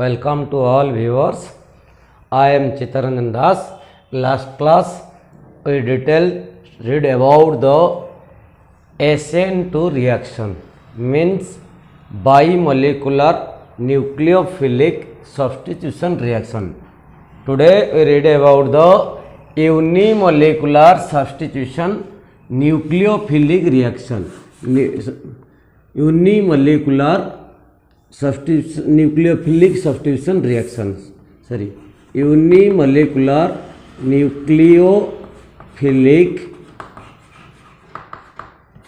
Welcome to all viewers. I am Chittaranjan Das. Last class we read about the SN2 reaction, means bimolecular nucleophilic substitution reaction. Today we read about the unimolecular substitution nucleophilic reaction. Unimolecular nucleophilic substitution reactions. Unimolecular nucleophilic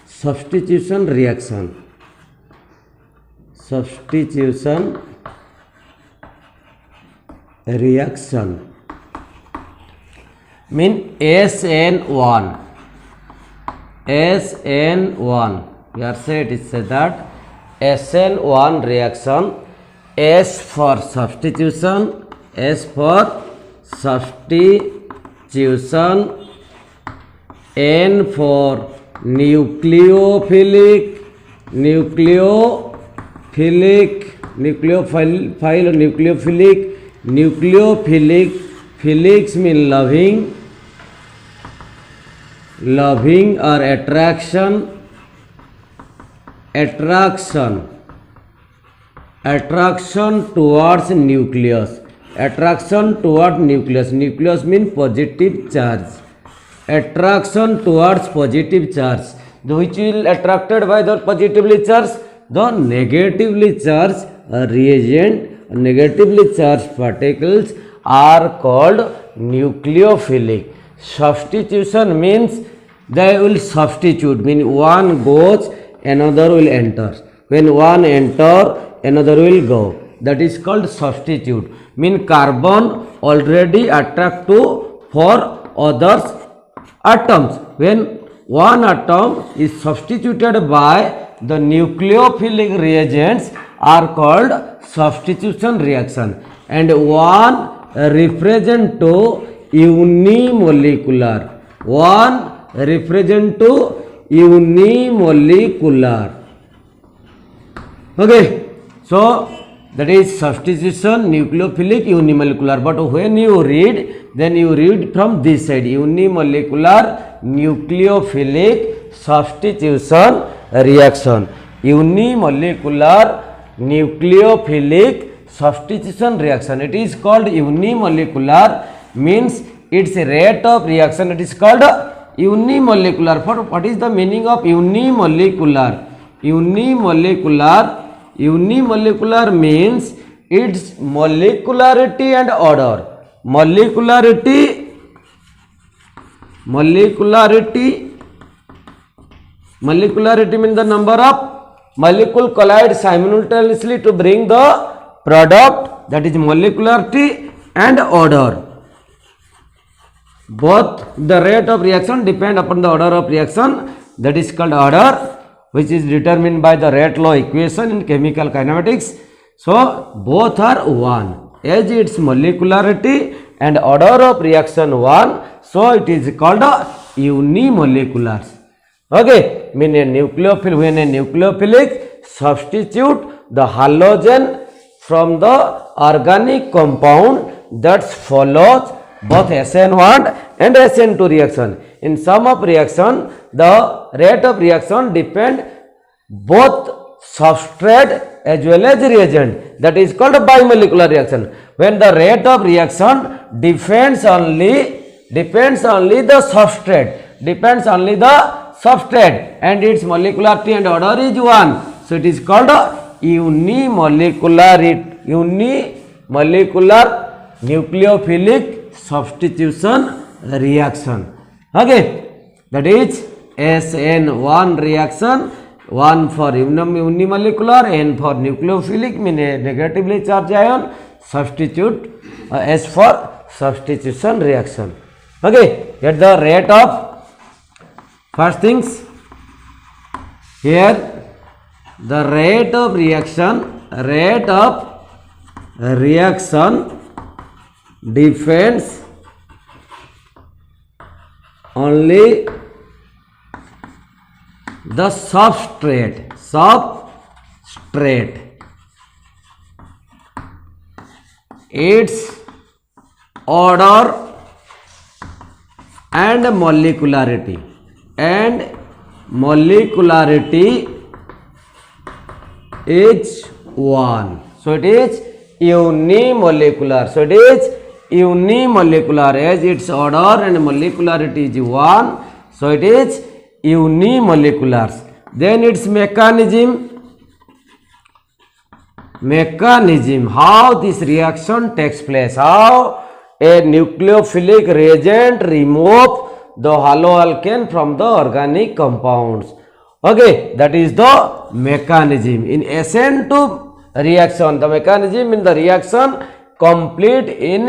substitution reaction. Mean SN1. Here say it is said that SN1 reaction, S for substitution, N for nucleophilic, philics mean loving or attraction towards nucleus. Nucleus mean positive charge. Attraction towards positive charge, which will attracted by the positively charged. The negatively charged reagent, negatively charged particles are called nucleophilic. Substitution means they will substitute, mean one goes, another will enter. When one enter, another will go. That is called substitute. Mean carbon already attract to for others atoms. When one atom is substituted by the nucleophilic reagents are called substitution reaction. And one represent to unimolecular. Okay, so that is substitution nucleophilic unimolecular. But when you read, then you read from this side, unimolecular nucleophilic substitution reaction. Unimolecular nucleophilic substitution reaction. It is called unimolecular, means its rate of reaction, it is called unimolecular. For what is the meaning of unimolecular? Unimolecular means its molecularity and order. Molecularity means the number of molecule collide simultaneously to bring the product, that is molecularity, and order. Both the rate of reaction depend upon the order of reaction, that is called order, which is determined by the rate law equation in chemical kinematics. So both are 1. As its molecularity and order of reaction 1, so it is called unimolecular. Okay, mean a nucleophile, when a nucleophilic substitute the halogen from the organic compound, that follows both SN1 and SN2 reaction. In sum of reaction, the rate of reaction depend both substrate as well as reagent. That is called a bimolecular reaction. When the rate of reaction depends only the substrate, and its molecularity and order is 1. So it is called unimolecular nucleophilic substitution reaction. Okay, that is SN1 reaction, 1 for unimolecular, N for nucleophilic, mean a negatively charged ion, substitute, S for substitution reaction. Okay, get the rate of first things here, the rate of reaction depends only the substrate its order and molecularity is 1. So it is unimolecular. So it is unimolecular as its order and molecularity is 1. So it is unimolecular. Then its mechanism, how this reaction takes place, how a nucleophilic reagent remove the haloalkane from the organic compounds. Okay, that is the mechanism. In ascent to reaction, the mechanism in the reaction complete in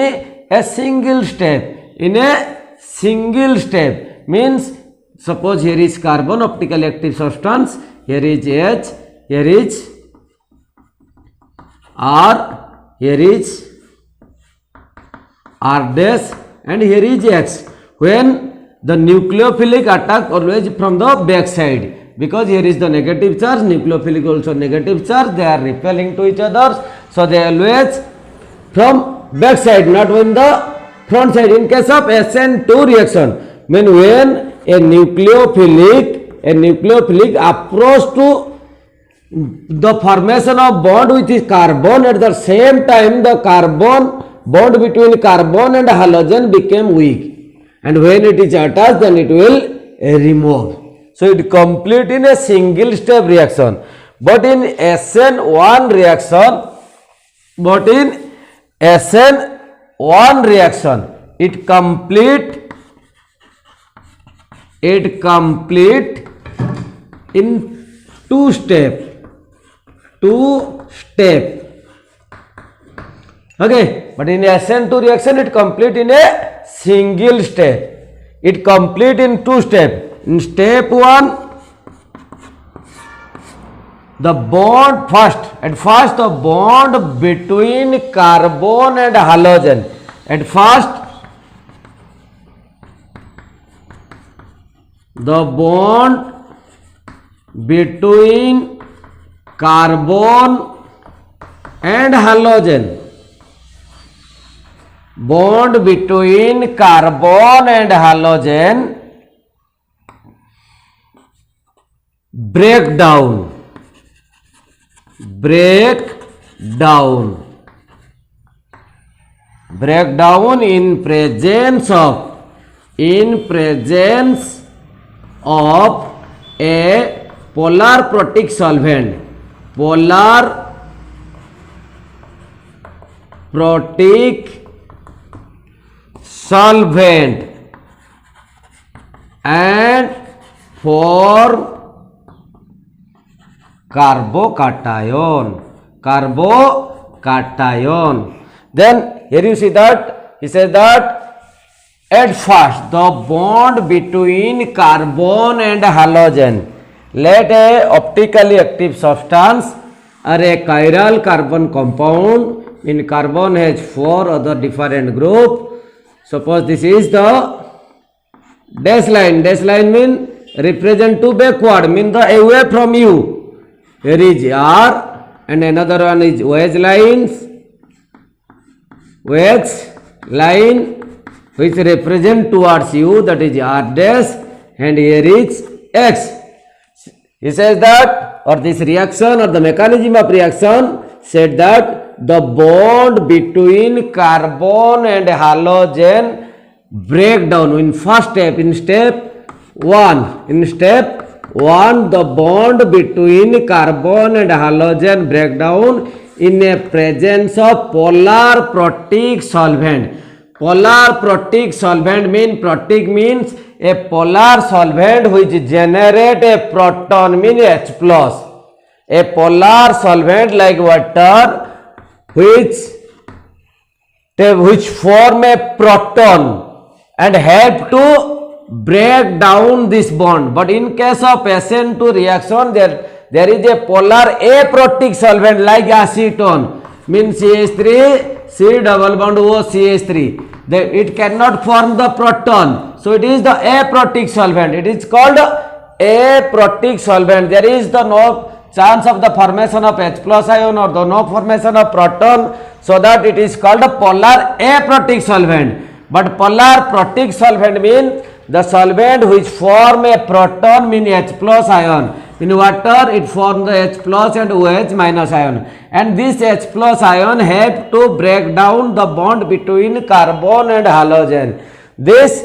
a single step. In a single step means, suppose here is carbon optically active substance, here is H, here is R, here is R dash, and here is X. When the nucleophilic attack always from the back side, because here is the negative charge, nucleophilic also negative charge, they are repelling to each other, so they always from back side, not in the front side. In case of SN2 reaction, mean when a nucleophilic approach to the formation of bond with the carbon, at the same time the carbon bond between carbon and halogen became weak, and when it is attached, then it will remove. So it complete in a single step reaction. But in SN1 reaction, it complete in two step. Okay, but in SN2 reaction it complete in a single step. It complete in two step. In step 1, the bond at first the bond between carbon and halogen, at first the bond between carbon and halogen, break down in presence of a polar protic solvent, and form carbocation. Then here you see that he says that at first the bond between carbon and halogen, let a optically active substance or a chiral carbon compound, in carbon has 4 other different group. Suppose this is the dash line mean represent to backward, mean the away from you. Here is R, and another one is OH line which represent towards you, that is R dash, and here is X. He says that, or this reaction or the mechanism of reaction said that the bond between carbon and halogen break down in first step. In step 1, the bond between carbon and halogen break down in a presence of polar protic solvent. Polar protic solvent means a polar solvent which generate a proton, mean H+. A polar solvent like water which form a proton and help to break down this bond. But in case of SN2 reaction, there is a polar aprotic solvent like acetone, means CH3, C double bond O CH3. It cannot form the proton, so it is the aprotic solvent. It is called aprotic solvent. There is no chance of the formation of H+ ion or the no formation of proton, so that it is called a polar aprotic solvent. But polar protic solvent means the solvent which form a proton mean H plus ion. In water it forms the H plus and OH minus ion, and this H plus ion help to break down the bond between carbon and halogen. This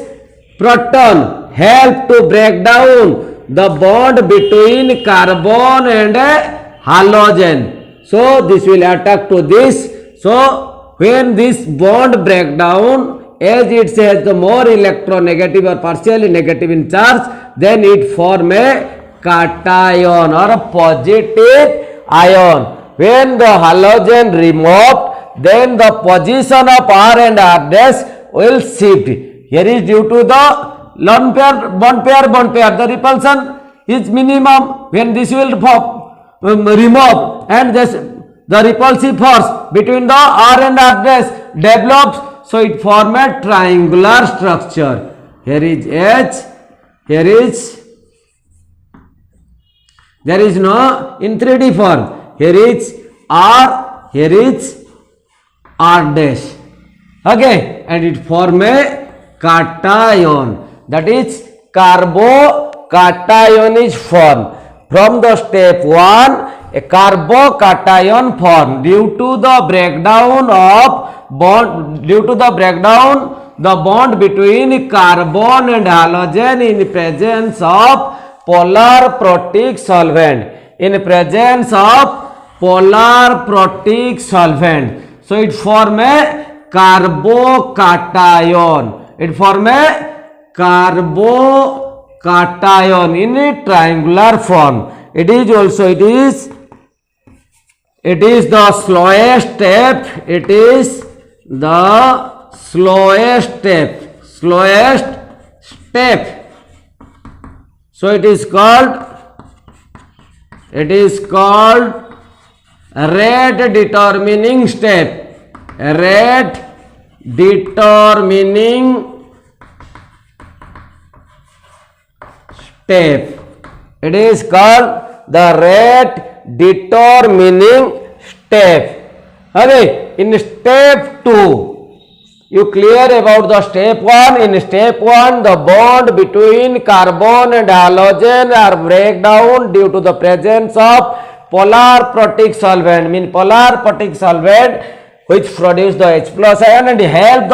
proton help to break down the bond between carbon and halogen. So this will attack to this. So when this bond break down, as it has the more electronegative or partially negative in charge, then it form a cation or a positive ion. When the halogen removed, then the position of R and R dash will shift. Here is due to the lone pair, bond pair, the repulsion is minimum. When this will remove, and this, the repulsive force between the R and R dash develops, so it form a triangular structure. Here is H, here is, there is no in 3D form. Here is R, here is R dash. Okay, and it form a cation. That is carbocation is formed. From the step 1, a carbocation formed due to the breakdown of bond, the bond between carbon and halogen in presence of polar protic solvent. In presence of polar protic solvent, so it form a carbocation. It form a carbocation in a triangular form. It is also, it is the slowest step. It is the slowest step. So it is called rate determining step. Rate determining step. It is called the rate determining step. Okay, in step 2, you clear about the step 1. In step 1, the bond between carbon and halogen are break down due to the presence of polar protic solvent. Mean polar protic solvent which produce the H plus ion and help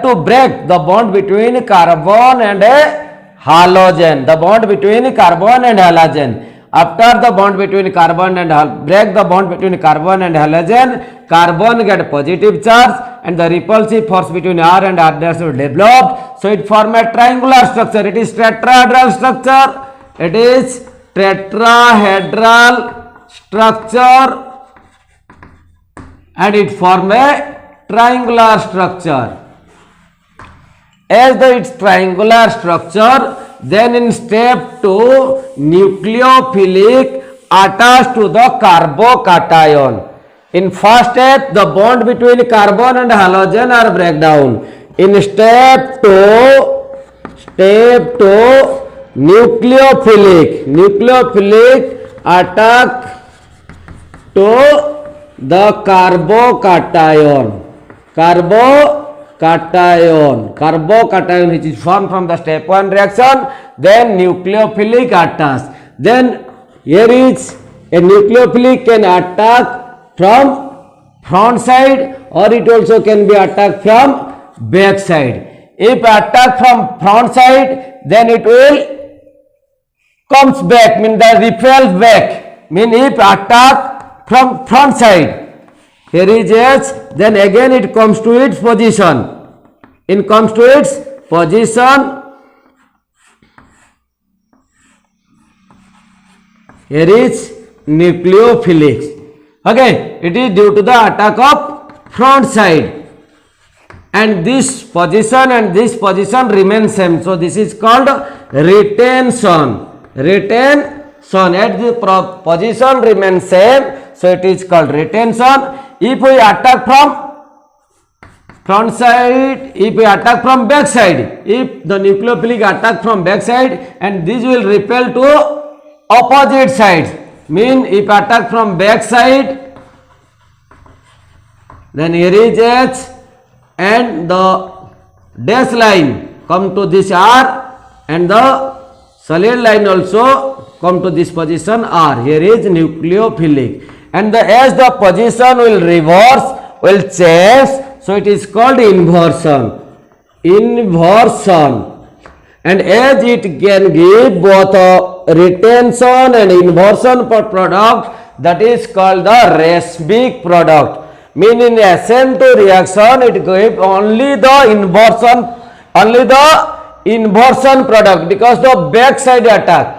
to break the bond between carbon and halogen. The bond between carbon and halogen. After the bond between carbon and break the bond between carbon and halogen, carbon get positive charge and the repulsive force between R and R dash will develop. So it form a triangular structure. It is tetrahedral structure. It is tetrahedral structure and it form a triangular structure. As the its triangular structure, then in step 2, nucleophilic attached to the carbocation. In first step, the bond between carbon and halogen are break down. In step 2, nucleophilic attack to the carbocation. Carbocation which is formed from the step 1 reaction, then nucleophilic attacks. Then here is a nucleophilic can attack from front side or it also can be attacked from back side. If attack from front side, then it will comes back, mean the repels back. Mean if attack from front side, here is H, then again it comes to its position. It comes to its position. Here is nucleophilic. Okay, it is due to the attack of front side. And this position remain same. So this is called retention. At the position remains same. So it is called retention. If we attack from front side, if we attack from back side, if the nucleophilic attack from back side and this will repel to opposite sides, mean if attack from back side, then here is H, and the dash line come to this R, and the solid line also come to this position R. Here is nucleophilic, and as the position will reverse, will change, so it is called inversion. And as it can give both retention and inversion product, that is called the racemic product. Meaning in SN2 reaction, it gives only the inversion product, because the backside attack.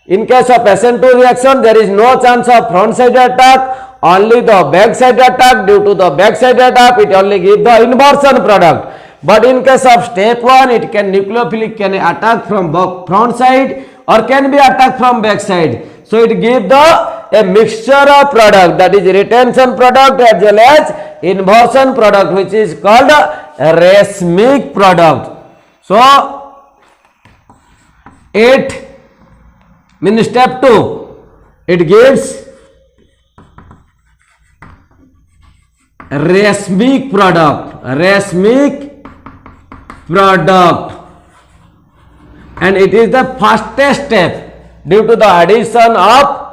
In case of SN2 reaction, there is no chance of front side attack, only the backside attack. Due to the backside attack, it only gives the inversion product. But in case of step 1, it can nucleophilic can attack from front side or can be attacked from back side. So it gives a mixture of product, that is retention product as well as inversion product, which is called racemic product. So 8 means step 2, it gives racemic product, and it is the fastest step due to the addition of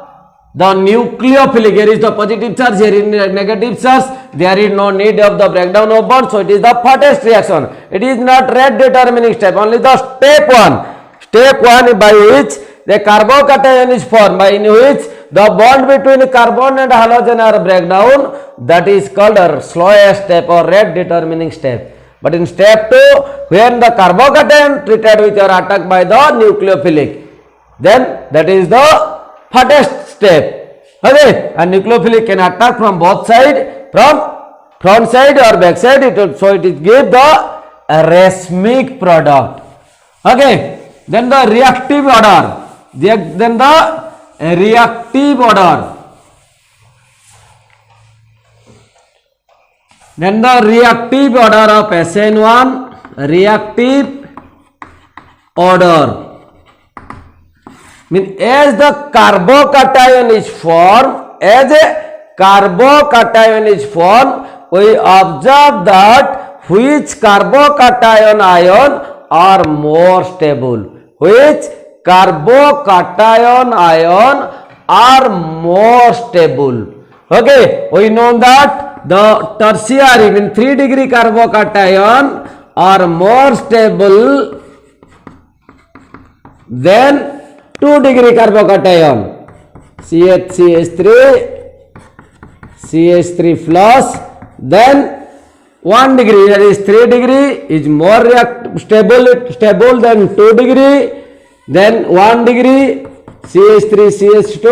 the nucleophilic. Here is the positive charge, here is negative charge, there is no need of the breakdown of bond, so it is the fastest reaction. It is not rate determining step, only the step 1 by which the carbocation is formed, by which the bond between carbon and halogen are breakdown, that is called a slowest step or rate determining step. But in step 2, when the carbocation treated with or attacked by the nucleophilic, then that is the fastest step. Okay, and nucleophilic can attack from both sides, from front side or back side, so it gives the racemic product. Okay, then the reactive order. Then the reactive order. Then the reactive order of SN1, reactive order. Mean as the carbocation is formed, we observe that which carbocation ion are more stable. Which carbocation ion are more stable. Okay, we know that the tertiary, mean 3 degree carbocation are more stable than 2 degree carbocation. CH3 plus, then 1 degree, that is 3 degree is more stable than 2 degree, then 1 degree CH3 CH2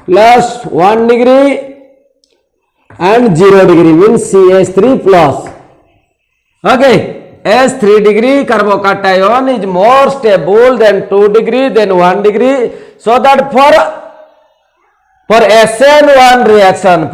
plus 1 degree and 0 degree means CH3 plus. Okay, as 3 degree carbocation is more stable than 2 degree, then 1 degree, so that for SN1 reaction,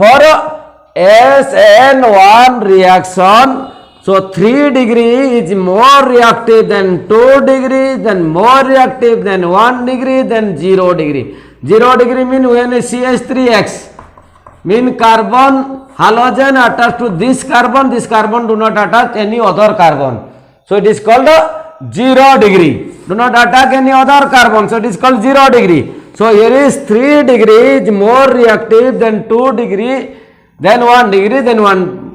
so 3 degree is more reactive than 2 degree, then more reactive than 1 degree, then 0 degree. 0 degree mean when CH3X, mean carbon halogen attached to this carbon do not attach any other carbon. So it is called 0 degree. Do not attack any other carbon. So it is called 0 degree. So here is 3 degree is more reactive than 2 degree, then 1 degree, then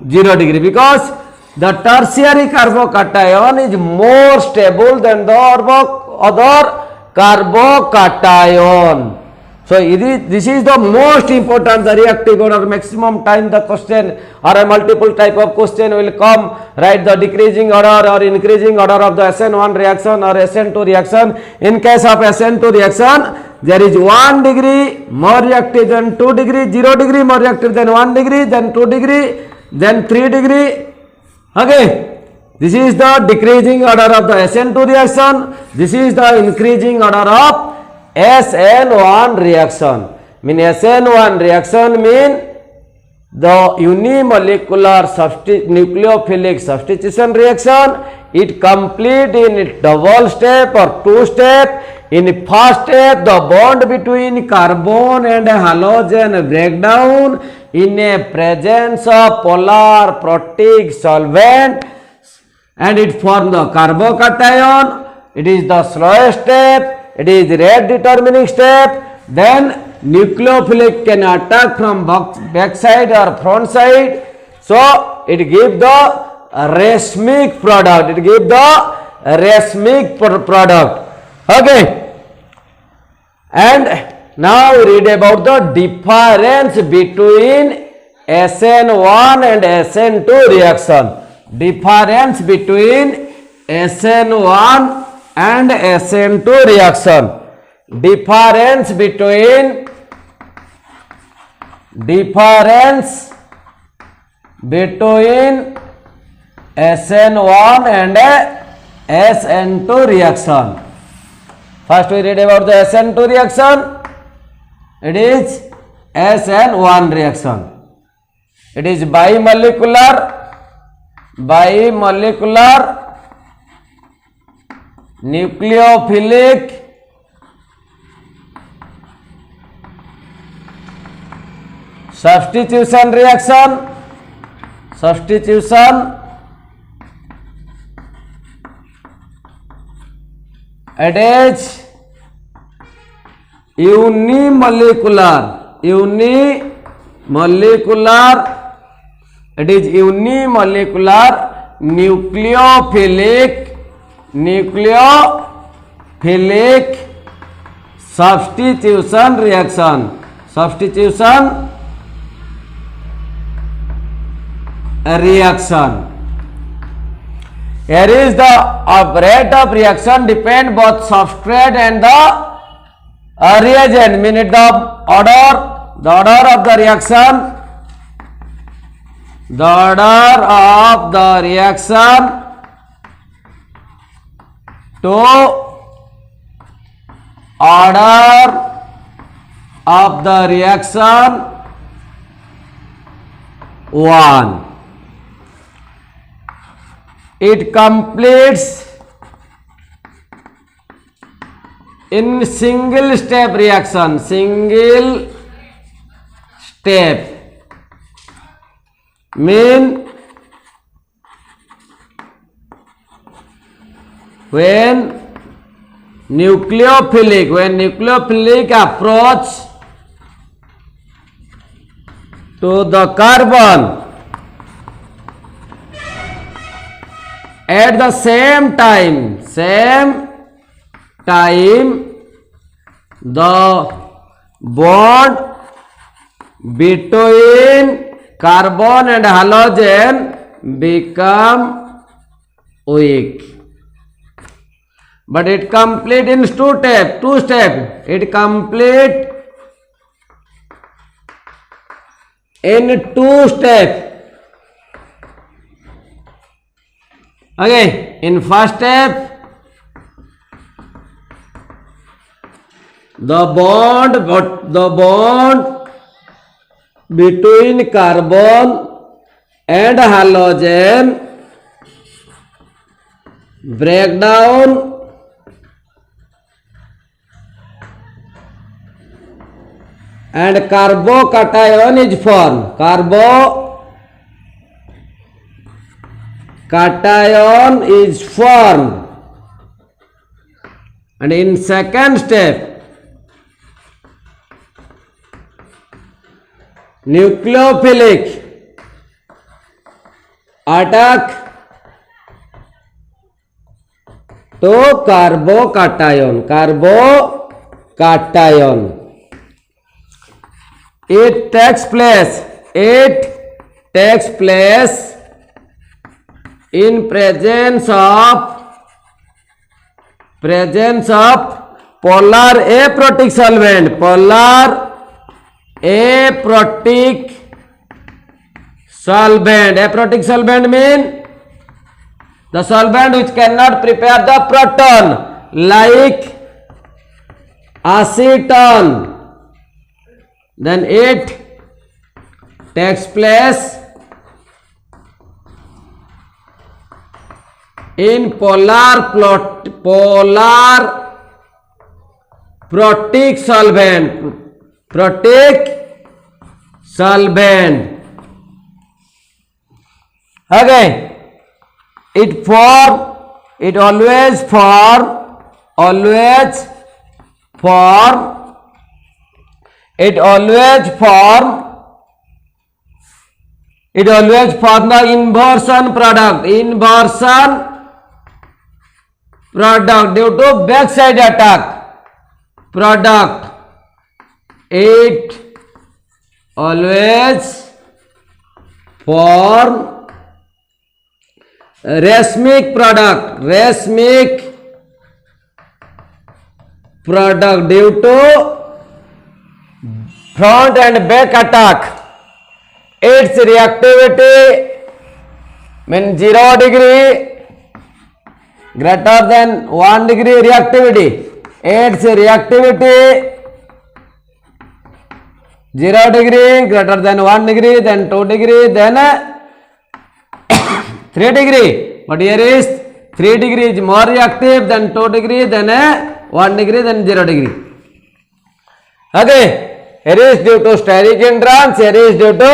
0 degree, because the tertiary carbocation is more stable than the other carbocation. So this is the most important, the reactive order. Maximum time the question or a multiple type of question will come. Write the decreasing order or increasing order of the SN1 reaction or SN2 reaction. In case of SN2 reaction, there is 1 degree more reactive than 2 degree, 0 degree more reactive than 1 degree, then 2 degree, then 3 degree. Okay, this is the decreasing order of the SN2 reaction. This is the increasing order of SN1 reaction. Mean SN1 reaction mean the unimolecular nucleophilic substitution reaction. It complete in double step or 2 step. In first step, the bond between carbon and halogen break down in a presence of polar protic solvent and it forms the carbocation. It is the slowest step. It is the rate determining step. Then nucleophilic can attack from back side or front side. So it gives the racemic product. It gives the racemic product. Okay. And now we read about the difference between SN1 and SN2 reaction. Difference between SN1 and SN2 reaction. Difference between SN1 and SN2 reaction. First we read about the SN2 reaction. It is SN1 reaction. It is bimolecular nucleophilic substitution reaction. It is unimolecular. It is unimolecular nucleophilic substitution reaction. Here is the rate of reaction depend both substrate and the reagent. Mean the order of the reaction. The order of the reaction to order of the reaction 1. It completes in single step reaction. Mean when nucleophilic approach to the carbon at the same time the bond between carbon and halogen become weak. But it complete in two step. It complete in 2 steps. Okay, in first step, the bond between carbon and halogen break down and carbocation is formed. Cation is formed. And in second step, nucleophilic attack to carbocation. It takes place in presence of polar aprotic solvent. Aprotic solvent mean the solvent which cannot prepare the proton, like acetone. Then it takes place in polar protic solvent. Protic solvent. Okay. It always form the inversion product due to backside attack product. It always form racemic product due to front and back attack. Its reactivity means 0 degree greater than 1 degree reactivity. Its reactivity 0 degree greater than 1 degree, then 2 degree, then 3 degree. But here is 3 degree is more reactive than 2 degree, then 1 degree, then 0 degree. Okay. Here is due to steric hindrance, here is due to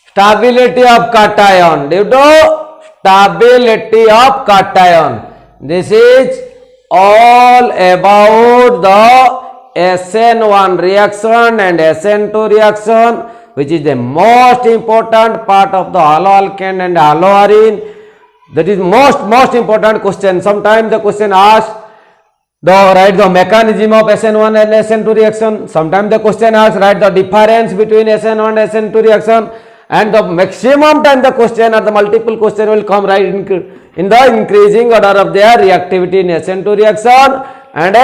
stability of cation. This is all about the SN1 reaction and SN2 reaction, which is the most important part of the haloalkane and haloarine. That is most important question. Sometimes the question asks write the mechanism of SN1 and SN2 reaction. Sometimes the question asks write the difference between SN1 and SN2 reaction. And the maximum time the question or the multiple question will come right in the increasing order of their reactivity in SN2 reaction and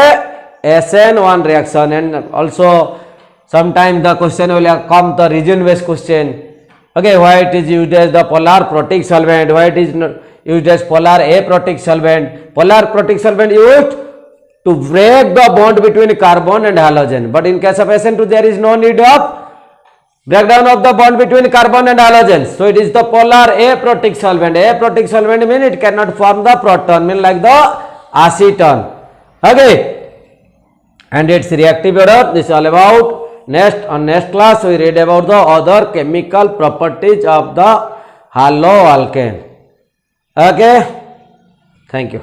SN1 reaction. And also sometimes the question will come the region based question. Okay, why it is used as the polar protic solvent, why it is used as polar aprotic solvent. Polar protic solvent used to break the bond between carbon and halogen. But in case of SN2 there is no need of breakdown of the bond between carbon and halogen. So it is the polar aprotic solvent. Aprotic solvent means it cannot form the proton, mean like the acetone. Okay. And its reactive order, this is all about. Next class we read about the other chemical properties of the haloalkane. Okay. Thank you.